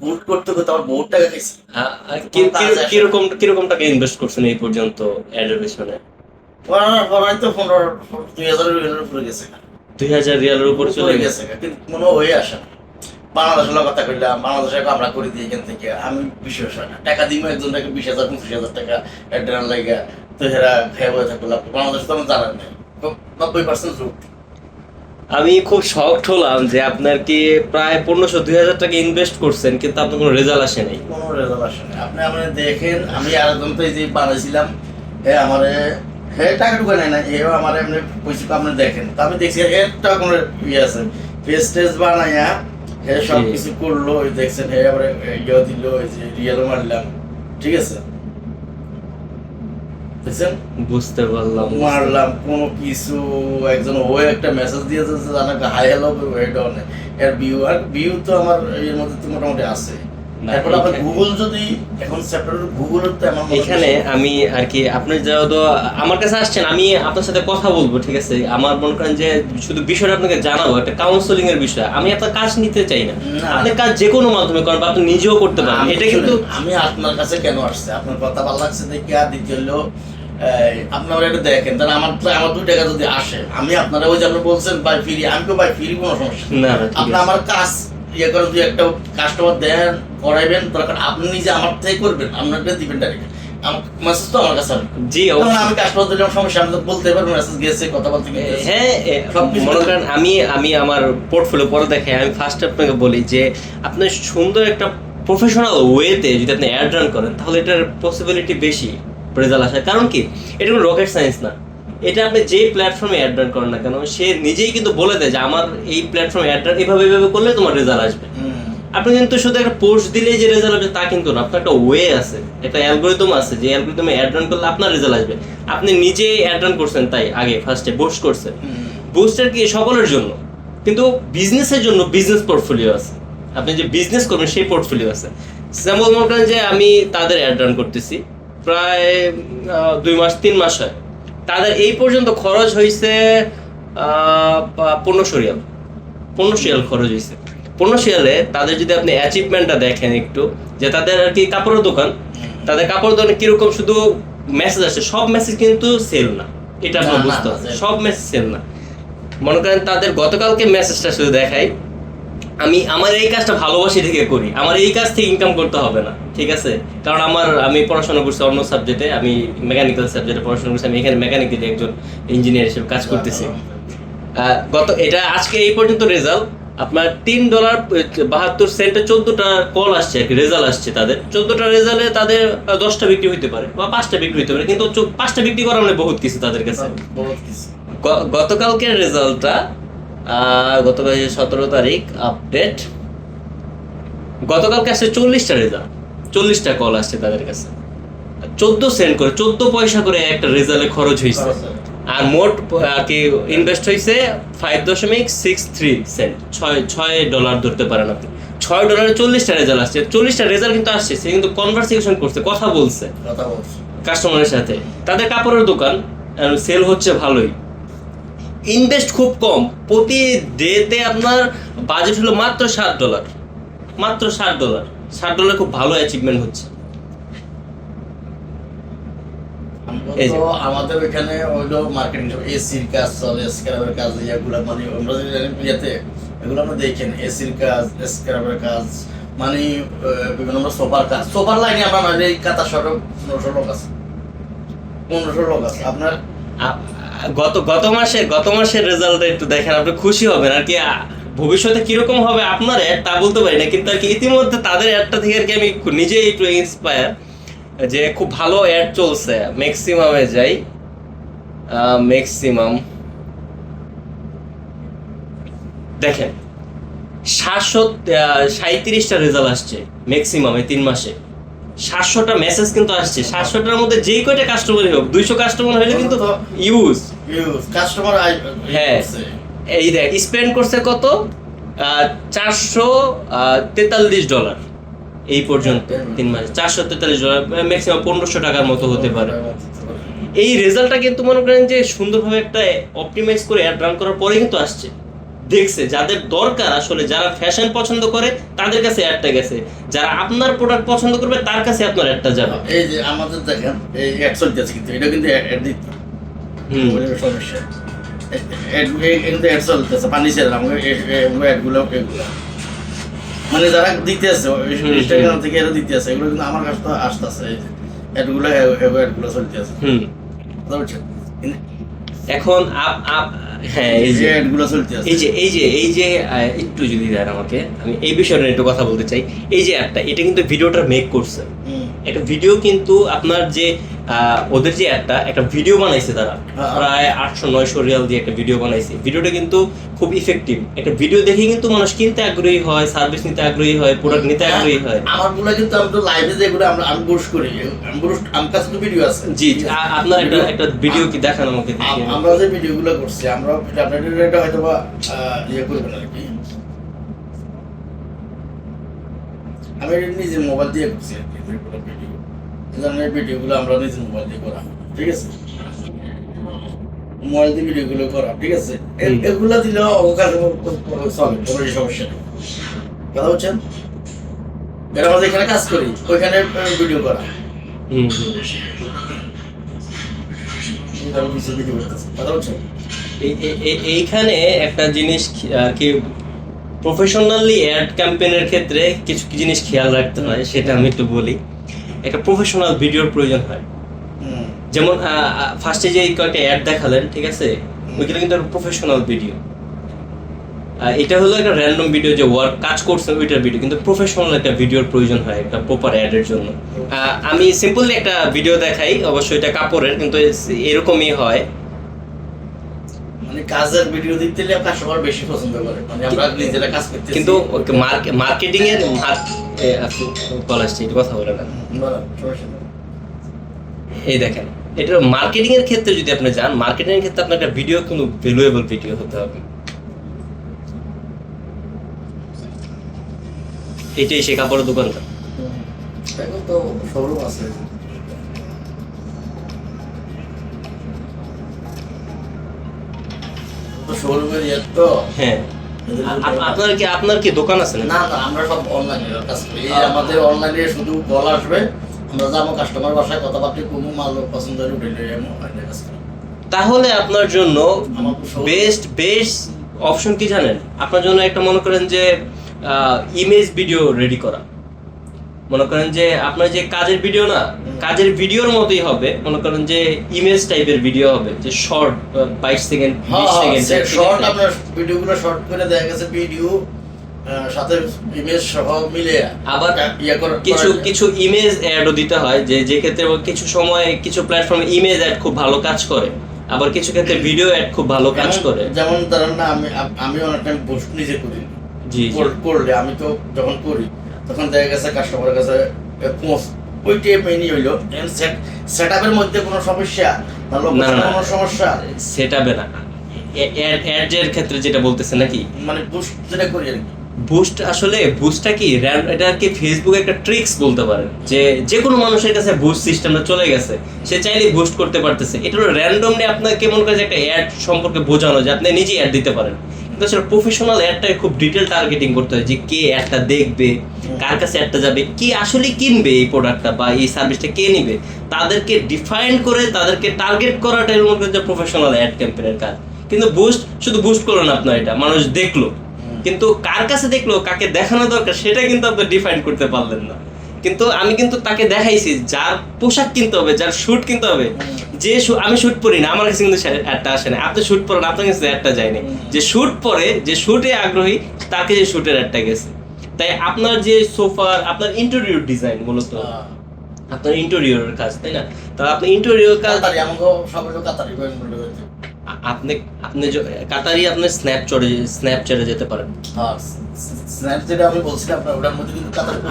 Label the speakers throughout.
Speaker 1: বুট করতে করতে আমার বহুত টাকা খাইছি।
Speaker 2: কিরকম কিরকম টাকা ইনভেস্ট করছেন এই পর্যন্ত অ্যাডের পেছনে?
Speaker 1: পড়াই তো 15-2000 উপরে গেছে,
Speaker 2: 2000 রিয়ালের উপরে চলে
Speaker 1: উপরে
Speaker 2: গেছে।
Speaker 1: গেছে, কিন্তু কোনো হয়ে আসে না। বাংলাদেশের কথা কইলাম, বাংলাদেশে আমরা করে দিই এখান থেকে, আমি বিশ্বাস হয় না টাকা দিব একজনটাকে 20,000-25,000 টাকা অ্যাড্রেনাল লাগা, তো হেরা খেয়ে বয়ে থাকলো। বাংলাদেশে তো আমার জানার নেই, 90% লোক।
Speaker 2: আমি খুব শকড হলাম যে আপনার কি প্রায় 1500-2000 টাকা ইনভেস্ট করছেন কিন্তু আপনার কোনো রেজাল্ট আসে নাই।
Speaker 1: কোনো রেজাল্ট আসে না। আপনি আমার দেখেন, আমি আরেকজন তো এই যে বানাইছিলাম, হ্যাঁ আমারে, হ্যাঁ টাকা ঢুকে নেয় না, এও আমার এমনি পয়সা আপনি দেখেন, তো আমি দেখছি একটা কোনো ইয়ে আছে, ফেস টেস্ট বানাইয়া হ্যাঁ সব কিছু করলো, ওই দেখছেন হ্যাঁ আবার ইয়ে দিল, ওই যে রিয়েলও মারলাম, ঠিক আছে দেখছেন,
Speaker 2: বুঝতে পারলাম।
Speaker 1: মারলাম কোনো কিছু। একজন ও একটা মেসেজ দিয়েছে যে জানাকে হাই হ্যালো, এটা অনেক এর ভিউ, আর ভিউ তো আমার এর মধ্যে তো মোটামুটি আছে।
Speaker 2: না,
Speaker 1: তারপর আপনার গুগল, যদি এখন সেপ্টেম্বর গুগলের তো আমার
Speaker 2: এখানে আমি আর কি আপনি যেহেতু আমার কাছে আসছেন, আমি আপনার সাথে কথা বলবো, ঠিক আছে? আমার মনে করেন যে শুধু বিষয়টা আপনাকে জানাবো, একটা কাউন্সেলিং এর বিষয়। আমি আপনার কাজ নিতে চাই না,
Speaker 1: না।
Speaker 2: আপনি কাজ যে কোনো মাধ্যমে করেন বা আপনি নিজেও করতে পারেন, এটা কিন্তু
Speaker 1: আমি আপনার কাছে কেন আসছে, আপনার কথা ভালো লাগছে দেখি, আর দ্বিতীয় হলো আপনারা এটা দেখেন, তাহলে আমার 2 টাকা যদি আসে, আমি আপনারা ওই যে আপনি বলছেন বাই ফ্রি, আমি তো বাই ফ্রি কোনো সমস্যা নেই।
Speaker 2: না, ঠিক
Speaker 1: আপনি
Speaker 2: আছে।
Speaker 1: আমার কাজ ইয়ে করে দুই একটা কাস্টমার দেন, করাইবেন, দরকার আপনি নিজে আমার থেকে করবেন, আপনাকে দিবেন ডাইরেক্ট, আমার মেসেজ তো আমার কাছে আসবে।
Speaker 2: জি,
Speaker 1: তখন
Speaker 2: অবশ্যই।
Speaker 1: আমি কাস্টমার দিলাম, সমস্যা, আমি তো বলতে পারবো মেসেজ গেছে, কথা বলতে গেছে।
Speaker 2: হ্যাঁ,
Speaker 1: সবকিছু
Speaker 2: মনে করেন আমি আমি আমার পোর্টফোলিও পরে দেখে আমি ফার্স্ট আপনাকে বলি যে আপনি সুন্দর একটা প্রফেশনাল ওয়েতে যদি আপনি অ্যাড রান করেন তাহলে এটার পসিবিলিটি বেশি রেজাল্ট আসার। কারণ কি, এটা কোনো রকেট সায়েন্স না। এটা আপনি যে প্ল্যাটফর্মে অ্যাড রান করেন না কেন, সে নিজেই কিন্তু বলে দেয় যে আমার এই প্ল্যাটফর্মে অ্যাড রান এভাবে এভাবে করলে তোমার রেজাল্ট আসবে। আপনি কিন্তু শুধু একটা পোস্ট দিলেই যে রেজাল্ট আসবে তা কিন্তু না, আপনার একটা ওয়ে আছে, একটা অ্যালগোরিদম আছে, যে অ্যালগোরিদমে অ্যাড রান করলে আপনার রেজাল্ট আসবে। আপনি নিজে অ্যাড রান করছেন, তাই আগে ফার্স্টে বুস্ট করছেন। বুস্টার কি সকলের জন্য, কিন্তু বিজনেসের জন্য বিজনেস পোর্টফোলিও আছে। আপনি যে বিজনেস করবেন সেই পোর্টফোলিও আছে। যেমন মনে করেন যে আমি তাদের অ্যাড রান করতেছি প্রায় 2 মাস 3 মাস হয়। তাদের এই পর্যন্ত খরচ হয়েছে 1500 রিয়াল। 1500 রিয়াল খরচ হয়েছে। 1500 রিয়ালে তাদের যদি আপনি অ্যাচিভমেন্টটা দেখেন একটু, যে তাদের আর কি কাপড়ের দোকান, তাদের কাপড়ের দোকানে কিরকম শুধু মেসেজ আসে, সব মেসেজ কিন্তু সেল না, এটা আপনার বুঝতে হবে। সব মেসেজ সেল না। মনে করেন তাদের গতকালকে মেসেজটা শুধু দেখাই, আমি আমার এই কাজটা ভালোবাসি থেকে করি, আমার এই কাজ থেকে ইনকাম করতে হবে না, ঠিক আছে? কারণ আমি পড়াশোনা করছি অন্য সাবজেক্টে, আমি মেকানিক্যাল সাবজেক্টে পড়াশোনা করছি, আমি এখানে মেকানিক্যালি একজন ইঞ্জিনিয়ার হিসেবে কাজ করতেছি। এটা আজকে এই পর্যন্ত রেজাল্ট আপনার $3.72 14টা কল আসছে আর কি, রেজাল্ট আসছে তাদের। 14টা রেজাল্টে তাদের 10টা বিক্রি হইতে পারে বা 5টা বিক্রি হইতে পারে, কিন্তু 5টা বিক্রি করা মানে বহুত কিছু তাদের কাছে। গতকালকের রেজাল্টটা গতকাল 17 তারিখ আপডেট, গতকালকে আসছে 40টা রেজাল্ট, 40টা কল আসছে তাদের কাছে। 14 সেন্ট করে, 14 পয়সা করে একটা রেজাল্টে খরচ হয়েছে। আর মোট আর কি ইনভেস্ট হয়েছে $5.63, $6 ধরতে পারেন আপনি। $6 40টা রেজাল্ট আসছে। 40টা রেজাল্ট কিন্তু আসছে, সে কিন্তু কনভারসেশন করছে, কথা বলছে কাস্টমারের সাথে। তাদের কাপড়ের দোকান, সেল হচ্ছে ভালোই, ইনভেস্ট খুব কম। প্রতি ডেতে আপনার বাজেট হলো মাত্র $7, মাত্র $7। $7 খুব ভালো অ্যাচিভমেন্ট হচ্ছে।
Speaker 1: আমাদের এখানে ওইলো মার্কেটিং, এসির কাজ চলে, স্ক্রাবের কাজ, এগুলো মানে আমরা ইয়েতে এগুলো আমরা দেখেন, এসির কাজ, স্ক্রাবের কাজ, মানে বিভিন্ন সোফার কাজ, সোফার লাইনে আমরা নয়, এই কাতা সড়ক 1500 লোক আছে, 1500 লোক আছে আপনার।
Speaker 2: গত মাসের রেজাল্ট একটু দেখেন, আপনি খুশি হবেন আর কি। ভবিষ্যতে কিরকম হবে আপনার অ্যাড তা বলতে পারি না, কিন্তু আর কি ইতিমধ্যে তাদের অ্যাডটা থেকে আর কি আমি নিজেই একটু ইন্সপায়ার, যে খুব ভালো অ্যাড চলছে। ম্যাক্সিমামে যাই, ম্যাক্সিমাম দেখেন 737টা রেজাল্ট আসছে ম্যাক্সিমামে 3 মাসে। 700টা মেসেজ কিন্তু আসছে। 700টার মধ্যে যেই কয়টা কাস্টমারই হোক, 200 কাস্টমার হলে কিন্তু ইউজ
Speaker 1: কাস্টমার
Speaker 2: হ্যাঁ, এই দেখ স্পেন্ড করছে কত, $443 এই পর্যন্ত 3 মাসে। $443, ম্যাক্সিমাম 1500 টাকার মতো হতে পারে। এই রেজাল্টটা কিন্তু মনে করেন যে সুন্দরভাবে একটা অপটিমাইজ করে অ্যাড রান করার পরে কিন্তু আসছে। দেখছে, যাদের দরকার আসলে, যারা ফ্যাশন পছন্দ করে তাদের কাছে অ্যাডটা গেছে, যারা আপনার প্রোডাক্ট পছন্দ করবে তার কাছে আপনার অ্যাডটা যাবে।
Speaker 1: এই যে আমাদের দেখেন এই অ্যাড চলতেছে, কিন্তু এটা কিন্তু অ্যাড দিত সমস্যা, কিন্তু অ্যাড চলতেছে পানি ছেড়ে আমাকে অ্যাডগুলো এগুলো মানে যারা দিতেছে ইনস্টাগ্রাম থেকে এরা দিতেছে, এগুলো কিন্তু আমার কাছে তো আসতেছে, এই যে অ্যাডগুলো চলতেছে। কথা বলছেন?
Speaker 2: এখন হ্যাঁ, এই যে
Speaker 1: অ্যাডগুলো চলতেছে,
Speaker 2: এই যে একটু যদি দেন আমাকে, আমি এই বিষয়ে একটু কথা বলতে চাই। এই যে অ্যাডটা, এটা কিন্তু ভিডিওটা মেক করছে, একটা ভিডিও কিন্তু আপনার যে ওদের যে একটা ভিডিও বানাইছে তারা, প্রায় 800-900 রিয়াল দিয়ে একটা ভিডিও বানাইছে। ভিডিওটা কিন্তু খুব ইফেক্টিভ। একটা ভিডিও দেখে কিন্তু মানুষ কিনতে আগ্রহী হয়, সার্ভিস নিতে আগ্রহী হয়, প্রোডাক্ট নিতে আগ্রহী হয়।
Speaker 1: আমারগুলো কিন্তু আমি তো লাইভে যেগুলো আমি বুস্ট করি, আমার কাছে তো ভিডিও আছে।
Speaker 2: জি, আপনার একটা ভিডিও কি দেখান আমাকে।
Speaker 1: আমরা যে ভিডিওগুলো করছি, আমরা আপনাদের এটা হয়তো বা ইয়ে করবেন আর কি, আমি নিজের মোবাইল দিয়ে করছি আর কি ভিডিও, এই ধরনের ভিডিওগুলো আমরা নিজের মোবাইল দিয়ে করা, ঠিক আছে, মোবাইল দিয়ে ভিডিওগুলো করা, ঠিক আছে। এগুলো দিলে অবকাশ চলে, কোনো সমস্যা নেই। কথা বলছেন? এরা আমরা যেখানে কাজ করি ওইখানে ভিডিও করা, ভিডিও করতেছে। কথা বলছেন?
Speaker 2: এইখানে একটা জিনিস কি, প্রফেশনালি অ্যাড ক্যাম্পেইনের ক্ষেত্রে কিছু কি জিনিস খেয়াল রাখতে হয়, সেটা আমি একটু বলি। একটা প্রফেশনাল ভিডিওর প্রয়োজন হয়। যেমন ফার্স্টে যে কয়েকটা অ্যাড দেখালেন, ঠিক আছে, ওইগুলো কিন্তু প্রফেশনাল ভিডিও। এটা হলো একটা র্যান্ডম ভিডিও, যে ওয়ার্ক কাজ করছে ওইটার ভিডিও, কিন্তু প্রফেশনাল একটা ভিডিওর প্রয়োজন হয় একটা প্রপার অ্যাডের জন্য। আমি সিম্পলি একটা ভিডিও দেখাই, অবশ্যই এটা কাপড়ের, কিন্তু এরকমই হয়।
Speaker 1: মানে কাজের ভিডিও দিতে গেলে কাস্টমার বেশি পছন্দ করে, মানে আমরা নিজেরা কাজ করতেছি,
Speaker 2: কিন্তু মার্কেটিং এর কথা বলে না। এই দেখেন, এটা মার্কেটিং এর ক্ষেত্রে যদি আপনি যান, মার্কেটিং এর ক্ষেত্রে আপনার একটা ভিডিও কিন্তু ভ্যালুয়েবল ভিডিও হতে হবে। এটাই সে কাপড়ের দোকানটা,
Speaker 1: এখন তো শোরুম আছে, শোরুমের ইয়ে তো।
Speaker 2: হ্যাঁ, আপনার কি দোকান আছে?
Speaker 1: না না, আমরা সব অনলাইনে কাজ করি। আমাদের অনলাইনে শুধু কল আসবে, আমরা যাবো কাস্টমার বাসায়, কথাবার্তা কোনো মাল পছন্দ হলে উঠে নিয়ে অনলাইনে কাজ করি।
Speaker 2: তাহলে আপনার জন্য বেস্ট অপশন কি জানেন? আপনার জন্য একটা মনে করেন যে ইমেজ ভিডিও রেডি করা। মনে করেন যে আপনার যে কাজের ভিডিও না, কাজের ভিডিওর মতোই হবে, মনে করেন যে ইমেজ টাইপের ভিডিও হবে, যে শর্ট 22 সেকেন্ড 20 সেকেন্ড
Speaker 1: শর্ট। আপনার ভিডিওগুলো শর্ট করে দেখা গেছে ভিডিও সাথে ইমেজ সহ মিলে,
Speaker 2: আবার কিছু ইমেজ অ্যাডও দিতে হয়, যে ক্ষেত্রে কিছু সময় কিছু প্ল্যাটফর্মে ইমেজ অ্যাড খুব ভালো কাজ করে, আবার কিছু ক্ষেত্রে ভিডিও অ্যাড খুব ভালো কাজ করে।
Speaker 1: যেমন ধরেন না, আমি অনেক টাইম পোস্ট নিজে করি, জি করলে আমি তো যখন করি তখন দেখা গেছে কাস্টমারের কাছে ওইটাই মেনই হইলো সেটআপের মধ্যে কোনো সমস্যা না, কোনো সমস্যা
Speaker 2: সেটআপে না, অ্যাডের ক্ষেত্রে যেটা বলতেছে নাকি,
Speaker 1: মানে বুস্ট যেটা করি আর কি।
Speaker 2: বুস্ট আসলে বুস্টটা কি, এটা আর কি ফেসবুক একটা ট্রিক্স বলতে পারেন, যে কোনো মানুষের কাছে বুস্ট সিস্টেমটা চলে গেছে, সে চাইলেই বুস্ট করতে পারতেছে। এটা হলো র্যান্ডমলি আপনাকে মনে করে যে একটা অ্যাড সম্পর্কে বোঝানো, যে আপনি নিজেই অ্যাড দিতে পারেন। কিন্তু আসলে প্রফেশনাল অ্যাডটাকে খুব ডিটেল টার্গেটিং করতে হয়, যে কে অ্যাডটা দেখবে, কার কাছে অ্যাডটা যাবে, কে আসলে কিনবে এই প্রোডাক্টটা বা এই সার্ভিসটা কে নিবে, তাদেরকে ডিফাইন করে তাদেরকে টার্গেট করাটাই মনে করেন যে প্রফেশনাল অ্যাড ক্যাম্পেইনের কাজ। কিন্তু বুস্ট শুধু বুস্ট করলো না আপনার, এটা মানুষ দেখলো, কিন্তু কার কাছে দেখলো, কাকে দেখানো দরকার সেটা কিন্তু আপনি ডিফাইন করতে পারলেন না। কিন্তু আমি কিন্তু তাকে দেখাইছি যার পোশাক কিনতে হবে, যার শুট কিনতে হবে, যে আমি শুট পরি না, আমার কাছে কিন্তু অ্যাডটা আসে না। আপনি শুট পরেন, আপনার কাছে অ্যাডটা যায়নি। যে শুট পরে, যে শুটে আগ্রহী, তাকে যে শুটের অ্যাডটা গেছে। তাই আপনার যে সোফার, আপনার ইন্টেরিয়র ডিজাইন মূলত আপনার ইন্টেরিয়রের কাজ, তাই না? তাহলে আপনি ইন্টেরিয়র কাজ আপনি কাতারি আপনি স্ন্যাপচ্যাটে যেতে পারেন।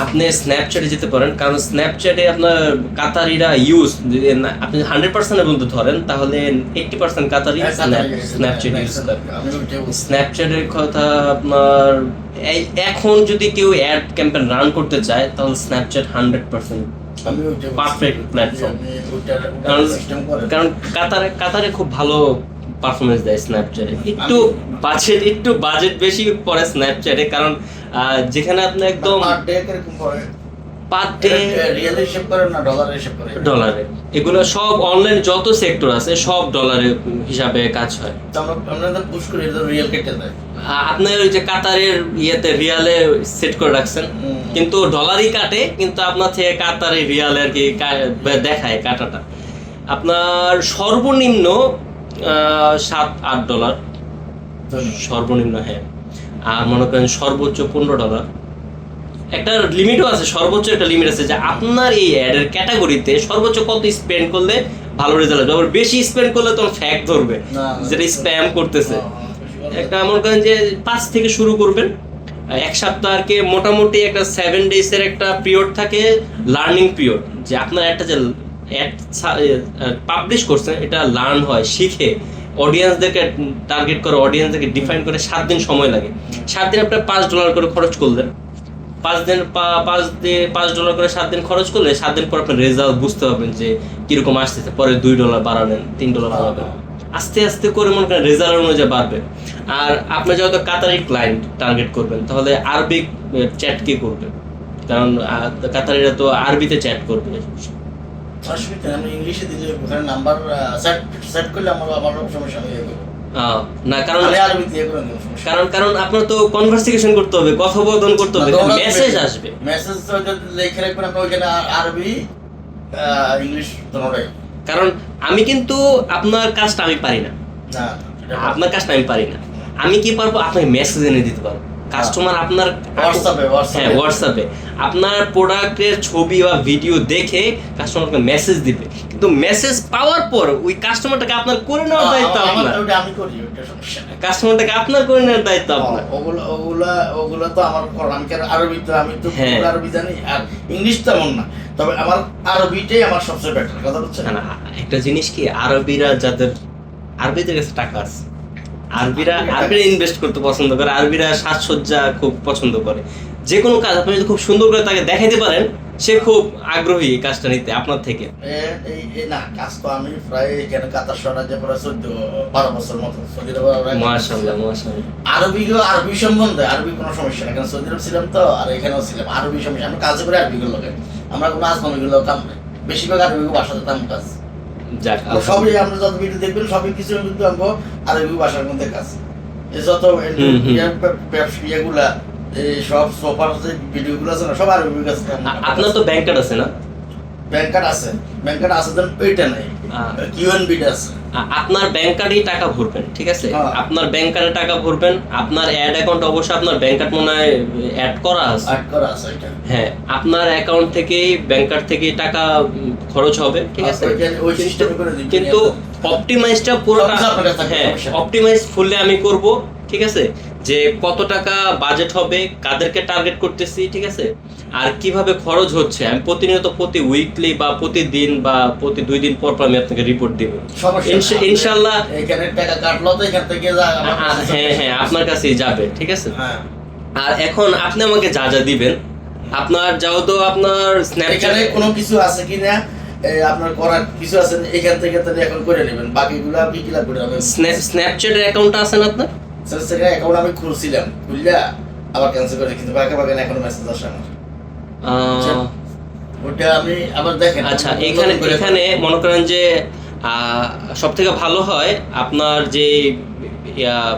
Speaker 2: আপনি স্ন্যাপচ্যাটে যেতে পারেন, কারণ স্ন্যাপচ্যাটে আপনার কাতারিরা ইউজ, আপনি 100% বলতে ধরেন, তাহলে 80% কাতারি স্ন্যাপচ্যাট ইউজ করে। স্ন্যাপচ্যাটের কথা আপনার এখন যদি কেউ অ্যাড ক্যাম্পেইন রান করতে চায়, তাহলে স্ন্যাপচ্যাট 100% পারফেক্ট প্ল্যাটফর্ম। কারণ কাতারে খুব ভালো পারফরমেন্স দেয় স্ন্যাপচ্যাটে। একটু বাজেট বেশি পড়ে স্ন্যাপচ্যাটে, কারণ যেখানে আপনি একদম
Speaker 1: পার ডে কিরকম পড়ে?
Speaker 2: পার ডে
Speaker 1: রিয়েল হিসাব করেন না ডলারে হিসাব করেন?
Speaker 2: ডলারে। এগুলো সব অনলাইন যত সেক্টর আছে সব ডলারে হিসাবে কাজ হয়।
Speaker 1: তো আমরা পুশ করি রিয়েল কেটে দেয়।
Speaker 2: আপনার ওই যে কাতারের ইয়েতে রিয়ালে সেট করে রাখছেন, কিন্তু ডলারই কাটে, কিন্তু আপনার থেকে কাতারে রিয়ালে আর কি দেখায় কাটাটা। আপনার সর্বনিম্ন $7-8 সর্বনিম্ন, হ্যাঁ। আর মনে করেন সর্বোচ্চ $15। একটা লিমিটও আছে, সর্বোচ্চ একটা লিমিট আছে যে আপনার এই অ্যাডের ক্যাটাগরিতে সর্বোচ্চ কত স্পেন্ড করলে ভালো রেজাল্ট হবে। আবার বেশি স্পেন্ড করলে তখন ফ্যাক্ট ধরবে যেটা স্প্যাম করতেছে। একটা মনে করেন যে 5 থেকে শুরু করবেন, 1 সপ্তাহ আর কি, মোটামুটি একটা 7 ডেজের একটা পিরিয়ড থাকে লার্নিং পিরিয়ড, যে আপনার একটা যে অ্যাড পাবলিশ করছেন এটা লার্ন হয়, শিখে অডিয়েন্সদেরকে টার্গেট করে, অডিয়েন্সদেরকে ডিফাইন করে 7 দিন সময় লাগে। 7 দিন আপনার $5 করে খরচ করলেন, $5 করে 7 দিন খরচ করলে 7 দিন পর আপনার রেজাল্ট বুঝতে পারবেন যে কিরকম আসতেছে। পরে $2 বাড়াবেন, $3 বাড়াবেন, আস্তে আস্তে করে মনে করেন রেজাল্ট অনুযায়ী বাড়বে। আর আপনি যেহেতু কাতারি ক্লায়েন্ট টার্গেট করবেন, তাহলে আরবিক চ্যাট কি করবে, কারণ কাতারিরা তো আরবিতে চ্যাট করবে।
Speaker 1: অসুবিধা আমি ইংলিশে দিলে ওখানে নাম্বার সেট করলে আমার সমস্যা হয়ে যাবে
Speaker 2: না, কারণ
Speaker 1: আরবিতে ইয়ে করে দেব সমস্যা।
Speaker 2: কারণ আপনার তো কনভারসেশন করতে হবে, কথোপকথন করতে হবে, মেসেজ আসবে।
Speaker 1: মেসেজ তো লিখে রাখবেন আপনি ওখানে, আরবি ইংলিশ দুটোই।
Speaker 2: কারণ আমি কিন্তু আপনার কাজটা আমি পারি না, আপনার কাজটা আমি পারি না। আমি কি পারবো, আপনাকে মেসেজ এনে দিতে পারবো। কাস্টমার আপনার হোয়াটসঅ্যাপে আপনার প্রোডাক্টের ছবি বা ভিডিও দেখে কাস্টমারকে মেসেজ দিবে, কিন্তু মেসেজ পাওয়ার পর ওই কাস্টমারটাকে আপনার করে নেওয়ার দায়িত্ব আপনার।
Speaker 1: আমি করি, ওটা সমস্যা না।
Speaker 2: কাস্টমারটাকে আপনার করে নেওয়ার দায়িত্ব আপনার।
Speaker 1: ওগুলা তো আমার আমি কি আরবি তো আমি তো আরবি জানি, আর ইংলিশ তেমন না, তবে আমার আরবিটাই আমার সবচেয়ে বেটার। কথা বলছেন
Speaker 2: না, একটা জিনিস কি, আরবিরা আরবিদের কাছে টাকা আছে, আরবিরা ইনভেস্ট করতে পছন্দ করে, আরবিরা সাজসজ্জা খুব পছন্দ করে। যে কোনো কাজ আপনি যদি খুব সুন্দর করে তাকে দেখাইতে পারেন, সে খুব আগ্রহী এই কাজটা নিতে আপনার থেকে।
Speaker 1: না, কাজ তো আমি প্রায় এখানে কাতার শহরে প্রায় 14-12 বছর মতো সৌদি আরবে।
Speaker 2: মাশাআল্লাহ।
Speaker 1: আরবি সম্বন্ধে আরবি কোনো সমস্যা না, কারণ সৌদি আরব ছিলাম তো, আর এখানেও ছিলাম। আরবি সমস্যা, আমি কাজ করে আরবি গুলো, আমরা কোনো আজমামিগুলো কাম নাই, বেশিরভাগ আরবি ভাষাতে কাম কাজ। সবই আমরা যত ভিডিও দেখবেন সবই কিছু কিন্তু আমরা আরবি ভাষার মধ্যে কাজ। যত ব্যবসায়ীগুলা সব সোফার যে ভিডিওগুলো আছে না, সব আরবি কাছে।
Speaker 2: আপনার তো ব্যাংক কার্ড আছে না?
Speaker 1: ব্যাংক কার্ড আছে দেন ওইটা নাই, কিউএনবিটা আছে।
Speaker 2: আপনার ব্যাংক কার্ডেই টাকা ভরবেন, ঠিক আছে? আপনার ব্যাংক কার্ডে টাকা ভরবেন, আপনার অ্যাড অ্যাকাউন্ট অবশ্যই আপনার ব্যাংক কার্ড মনে হয় অ্যাড করা আছে।
Speaker 1: এটা
Speaker 2: হ্যাঁ, আপনার অ্যাকাউন্ট থেকেই ব্যাংক কার্ড থেকে টাকা খরচ হবে, ঠিক আছে?
Speaker 1: ওই সিস্টেম করে দিবেন,
Speaker 2: কিন্তু অপটিমাইজটা পুরোটা, হ্যাঁ, অপটিমাইজ ফুললি আমি করব, ঠিক আছে? যে কত টাকা বাজেট হবে, কাদেরকে টার্গেট করতেছি, ঠিক আছে? আর কিভাবে খরচ হচ্ছে, আমি প্রতিনিয়ত প্রতি উইকলি বা প্রতিদিন বা প্রতি 2 দিন পর পর আমি আপনাকে রিপোর্ট দেব ইনশাআল্লাহ।
Speaker 1: এখানে টাকা কাটলো তো এখান থেকে
Speaker 2: হ্যাঁ আপনার কাছেই যাবে, ঠিক আছে? আর এখন আপনি আমাকে যা যা দিবেন, আপনার যেহেতু আপনার
Speaker 1: স্ন্যাপচ্যাটে কোনো কিছু আছে কিনা, আপনার করার কিছু আছে এখান থেকে তাহলে এখন করে নেবেন, বাকিগুলো আপনি কি লাগবে?
Speaker 2: স্ন্যাপচ্যাটের অ্যাকাউন্ট আছে না আপনার?
Speaker 1: স্ন্যাপচ্যাটের অ্যাকাউন্ট আমি খুলছিলাম, খুললা আবার ক্যান্সেল করে, কিন্তু বাকি এখন মেসেজ আসে আমার। ওটা আমি আবার দেখেন।
Speaker 2: আচ্ছা, এখানে মনে করেন যে সবথেকে ভালো হয় আপনার যে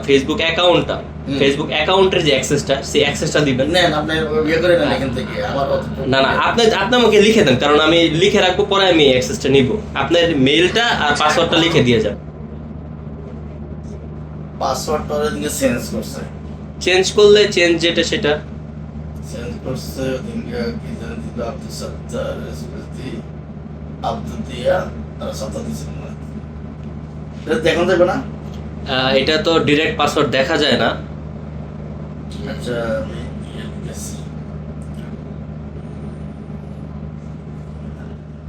Speaker 2: ফেসবুক অ্যাকাউন্টটা, ফেসবুক অ্যাকাউন্টের যে অ্যাক্সেসটা, সেই অ্যাক্সেসটা দিবেন।
Speaker 1: নেন আপনি ইয়ে করে নেন এখান থেকে। আমার
Speaker 2: না আপনি আমাকে লিখে দেন, কারণ আমি লিখে রাখবো, পরে আমি অ্যাক্সেসটা নিব। আপনার মেইলটা আর পাসওয়ার্ডটা লিখে দিয়ে যান।
Speaker 1: পাসওয়ার্ডটা ওরা দিকে
Speaker 2: চেঞ্জ করলে যেটা সেটা
Speaker 1: চেঞ্জ করছে দিনকে কি জানি দিল আব্দুল সত্তার রেসপেক্টি আব্দুল দিয়া আর সত্তার দিছে না, এটা দেখুন যাবে না।
Speaker 2: এটা তো ডাইরেক্ট পাসওয়ার্ড দেখা যায় না।
Speaker 1: আচ্ছা, আমি